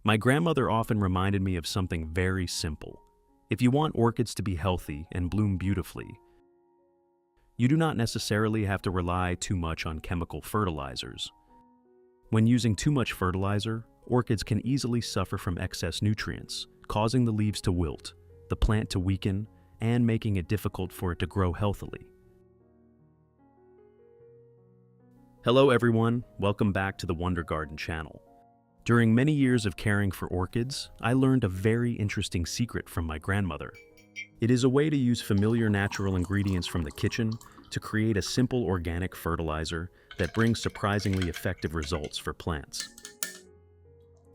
My grandmother often reminded me of something very simple. If you want orchids to be healthy and bloom beautifully, you do not necessarily have to rely too much on chemical fertilizers. When using too much fertilizer, orchids can easily suffer from excess nutrients, causing the leaves to wilt, the plant to weaken, and making it difficult for it to grow healthily. Hello everyone, welcome back to the Wonder Garden channel. During many years of caring for orchids, I learned a very interesting secret from my grandmother. It is a way to use familiar natural ingredients from the kitchen to create a simple organic fertilizer that brings surprisingly effective results for plants.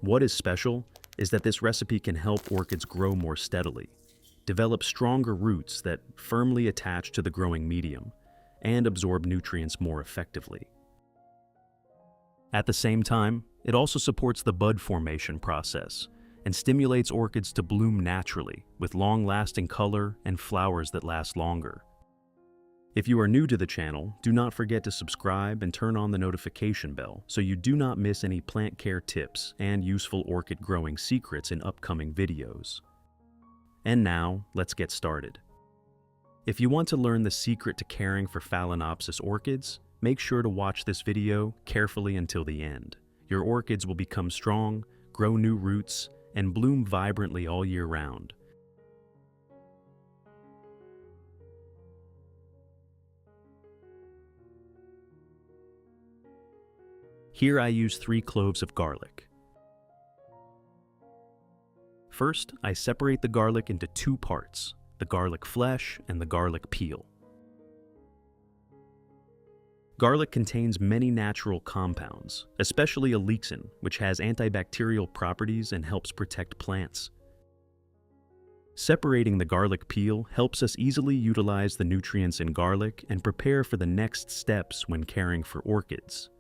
What is special is that this recipe can help orchids grow more steadily, develop stronger roots that firmly attach to the growing medium, and absorb nutrients more effectively. At the same time, it also supports the bud formation process and stimulates orchids to bloom naturally with long-lasting color and flowers that last longer. If you are new to the channel, do not forget to subscribe and turn on the notification bell so you do not miss any plant care tips and useful orchid growing secrets in upcoming videos. And now, let's get started. If you want to learn the secret to caring for Phalaenopsis orchids, make sure to watch this video carefully until the end. Your orchids will become strong, grow new roots, and bloom vibrantly all year round. Here I use 3 cloves of garlic. First, I separate the garlic into 2 parts, the garlic flesh and the garlic peel. Garlic contains many natural compounds, especially alixin, which has antibacterial properties and helps protect plants. Separating the garlic peel helps us easily utilize the nutrients in garlic and prepare for the next steps when caring for orchids.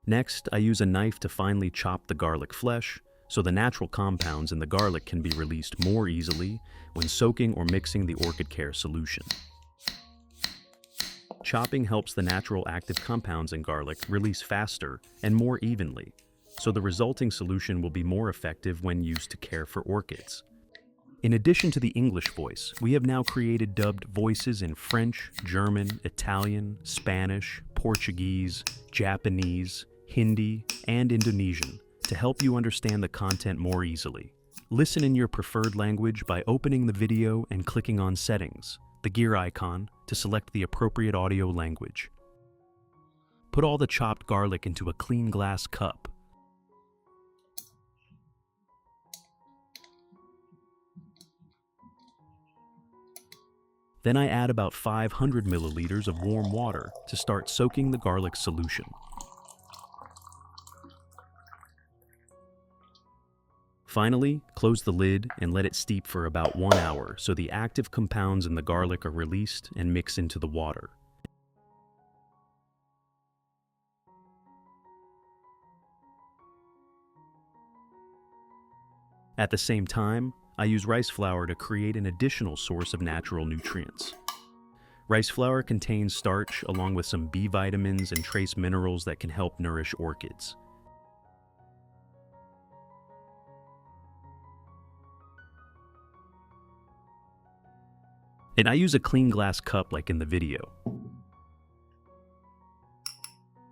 Next, I use a knife to finely chop the garlic flesh, so the natural compounds in the garlic can be released more easily when soaking or mixing the orchid care solution. Chopping helps the natural active compounds in garlic release faster and more evenly, so the resulting solution will be more effective when used to care for orchids. In addition to the English voice, we have now created dubbed voices in French, German, Italian, Spanish, Portuguese, Japanese, Hindi, and Indonesian to help you understand the content more easily. Listen in your preferred language by opening the video and clicking on Settings, the gear icon, to select the appropriate audio language. Put all the chopped garlic into a clean glass cup. Then I add about 500 milliliters of warm water to start soaking the garlic solution. Finally, close the lid and let it steep for about 1 hour so the active compounds in the garlic are released and mix into the water. At the same time, I use rice flour to create an additional source of natural nutrients. Rice flour contains starch along with some B vitamins and trace minerals that can help nourish orchids. And I use a clean glass cup like in the video.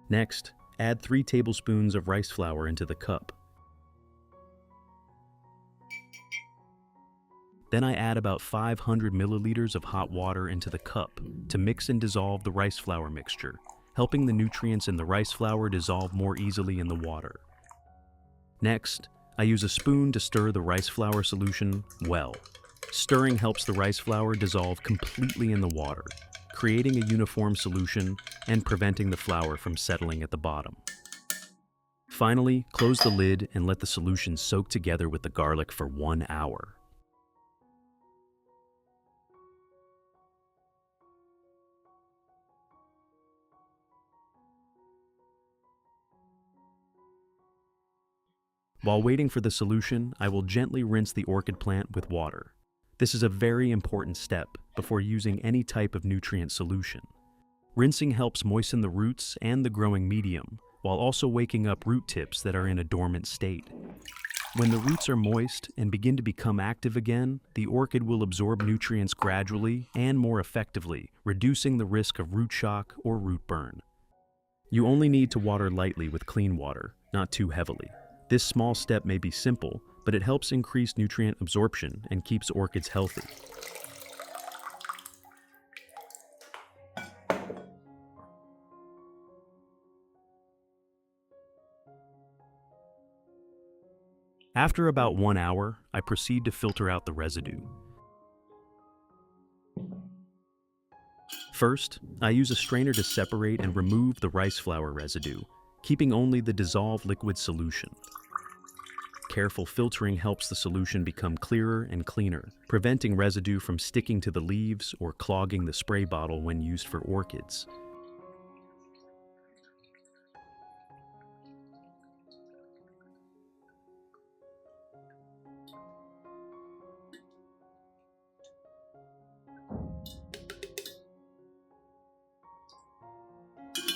Next, add 3 tablespoons of rice flour into the cup. Then I add about 500 milliliters of hot water into the cup to mix and dissolve the rice flour mixture, helping the nutrients in the rice flour dissolve more easily in the water. Next, I use a spoon to stir the rice flour solution well. Stirring helps the rice flour dissolve completely in the water, creating a uniform solution and preventing the flour from settling at the bottom. Finally, close the lid and let the solution soak together with the garlic for 1 hour. While waiting for the solution, I will gently rinse the orchid plant with water. This is a very important step before using any type of nutrient solution. Rinsing helps moisten the roots and the growing medium, while also waking up root tips that are in a dormant state. When the roots are moist and begin to become active again, the orchid will absorb nutrients gradually and more effectively, reducing the risk of root shock or root burn. You only need to water lightly with clean water, not too heavily. This small step may be simple, but it helps increase nutrient absorption and keeps orchids healthy. After about 1 hour, I proceed to filter out the residue. First, I use a strainer to separate and remove the rice flour residue, keeping only the dissolved liquid solution. Careful filtering helps the solution become clearer and cleaner, preventing residue from sticking to the leaves or clogging the spray bottle when used for orchids.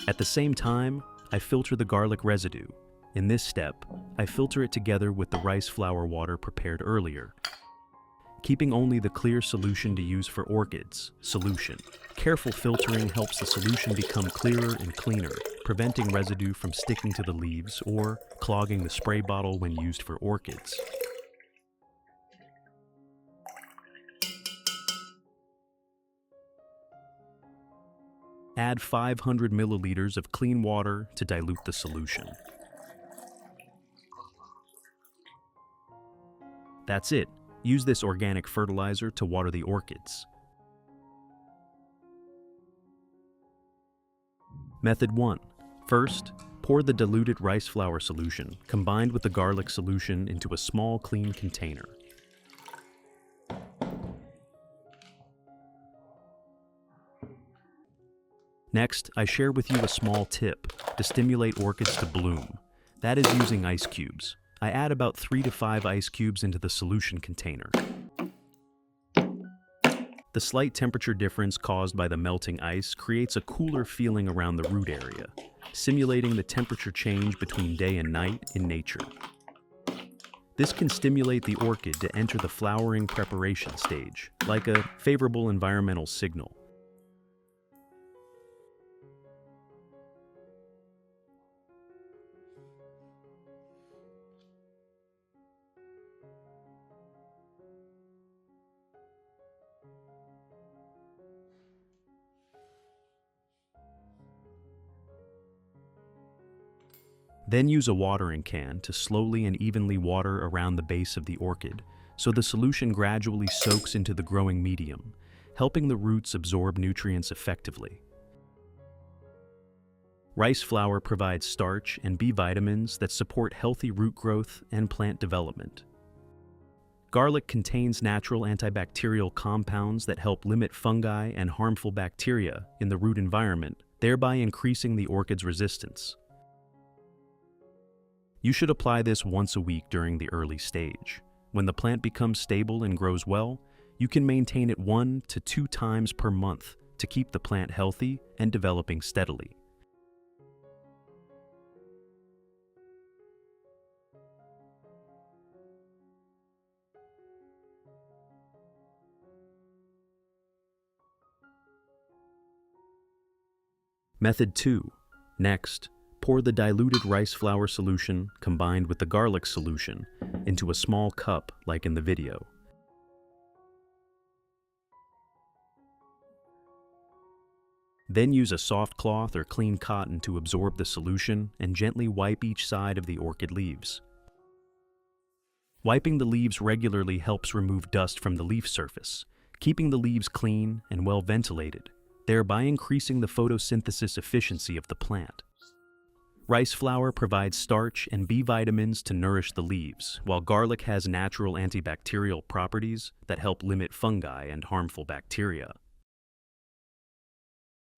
At the same time, I filter the garlic residue. In this step, I filter it together with the rice flour water prepared earlier, keeping only the clear solution to use for orchids. Solution. Careful filtering helps the solution become clearer and cleaner, preventing residue from sticking to the leaves or clogging the spray bottle when used for orchids. Add 500 milliliters of clean water to dilute the solution. That's it. Use this organic fertilizer to water the orchids. Method 1. First, pour the diluted rice flour solution combined with the garlic solution into a small clean container. Next, I share with you a small tip to stimulate orchids to bloom. That is using ice cubes. I add about 3 to 5 ice cubes into the solution container. The slight temperature difference caused by the melting ice creates a cooler feeling around the root area, simulating the temperature change between day and night in nature. This can stimulate the orchid to enter the flowering preparation stage, like a favorable environmental signal. Then use a watering can to slowly and evenly water around the base of the orchid, so the solution gradually soaks into the growing medium, helping the roots absorb nutrients effectively. Rice flour provides starch and B vitamins that support healthy root growth and plant development. Garlic contains natural antibacterial compounds that help limit fungi and harmful bacteria in the root environment, thereby increasing the orchid's resistance. You should apply this once a week during the early stage. When the plant becomes stable and grows well, you can maintain it 1 to 2 times per month to keep the plant healthy and developing steadily. Method 2. Next, pour the diluted rice flour solution combined with the garlic solution into a small cup like in the video. Then use a soft cloth or clean cotton to absorb the solution and gently wipe each side of the orchid leaves. Wiping the leaves regularly helps remove dust from the leaf surface, keeping the leaves clean and well ventilated, thereby increasing the photosynthesis efficiency of the plant. Rice flour provides starch and B vitamins to nourish the leaves, while garlic has natural antibacterial properties that help limit fungi and harmful bacteria.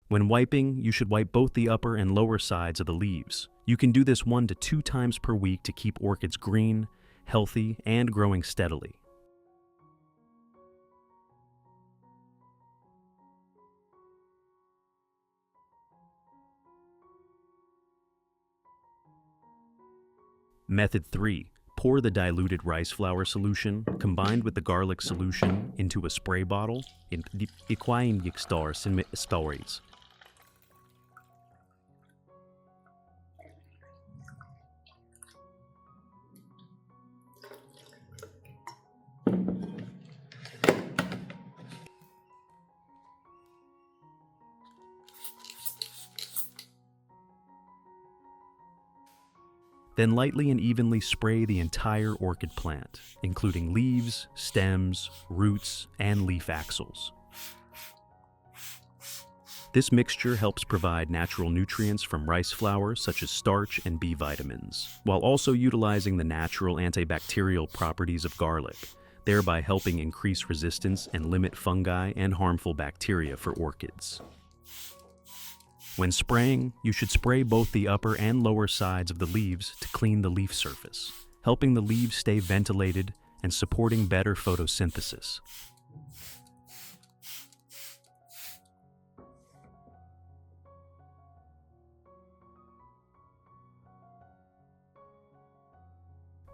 When wiping, you should wipe both the upper and lower sides of the leaves. You can do this 1 to 2 times per week to keep orchids green, healthy, and growing steadily. Method 3. Pour the diluted rice flour solution combined with the garlic solution into a spray bottle in equine stories. Then lightly and evenly spray the entire orchid plant, including leaves, stems, roots, and leaf axils. This mixture helps provide natural nutrients from rice flour such as starch and B vitamins, while also utilizing the natural antibacterial properties of garlic, thereby helping increase resistance and limit fungi and harmful bacteria for orchids. When spraying, you should spray both the upper and lower sides of the leaves to clean the leaf surface, helping the leaves stay ventilated and supporting better photosynthesis.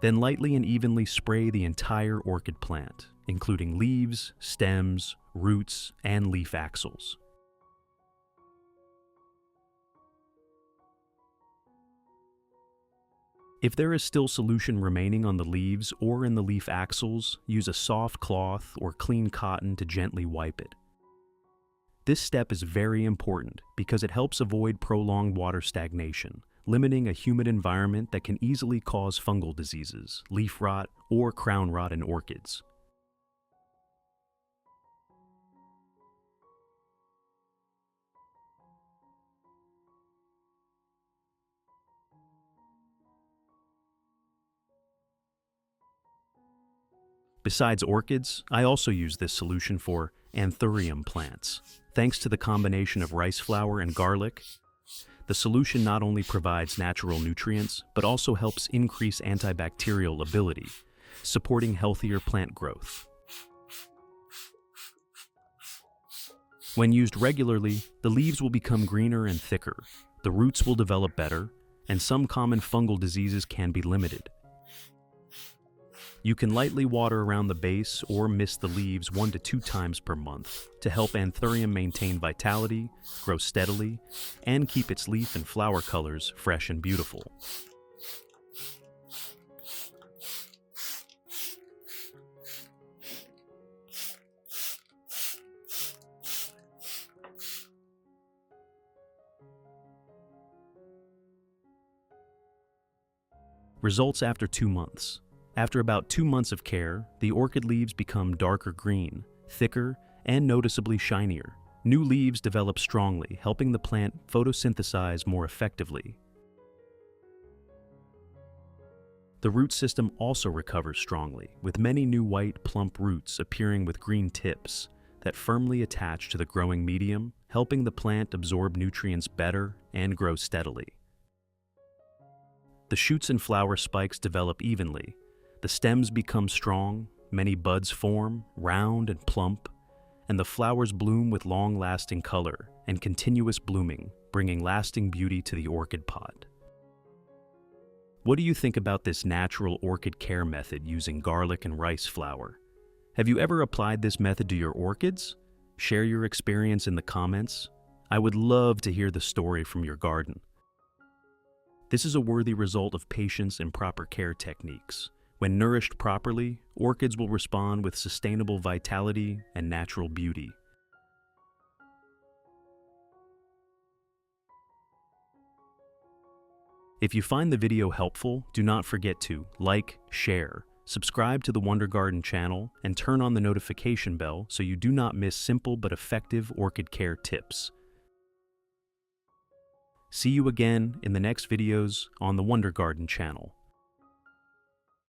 Then lightly and evenly spray the entire orchid plant, including leaves, stems, roots, and leaf axils. If there is still solution remaining on the leaves or in the leaf axils, use a soft cloth or clean cotton to gently wipe it. This step is very important because it helps avoid prolonged water stagnation, limiting a humid environment that can easily cause fungal diseases, leaf rot, or crown rot in orchids. Besides orchids, I also use this solution for anthurium plants. Thanks to the combination of rice flour and garlic, the solution not only provides natural nutrients, but also helps increase antibacterial ability, supporting healthier plant growth. When used regularly, the leaves will become greener and thicker, the roots will develop better, and some common fungal diseases can be limited. You can lightly water around the base or mist the leaves 1 to 2 times per month to help anthurium maintain vitality, grow steadily, and keep its leaf and flower colors fresh and beautiful. Results after 2 months. After about 2 months of care, the orchid leaves become darker green, thicker, and noticeably shinier. New leaves develop strongly, helping the plant photosynthesize more effectively. The root system also recovers strongly, with many new white, plump roots appearing with green tips that firmly attach to the growing medium, helping the plant absorb nutrients better and grow steadily. The shoots and flower spikes develop evenly. The stems become strong, many buds form, round and plump, and the flowers bloom with long-lasting color and continuous blooming, bringing lasting beauty to the orchid pot. What do you think about this natural orchid care method using garlic and rice flour? Have you ever applied this method to your orchids? Share your experience in the comments. I would love to hear the story from your garden. This is a worthy result of patience and proper care techniques. When nourished properly, orchids will respond with sustainable vitality and natural beauty. If you find the video helpful, do not forget to like, share, subscribe to the Wonder Garden channel, and turn on the notification bell so you do not miss simple but effective orchid care tips. See you again in the next videos on the Wonder Garden channel.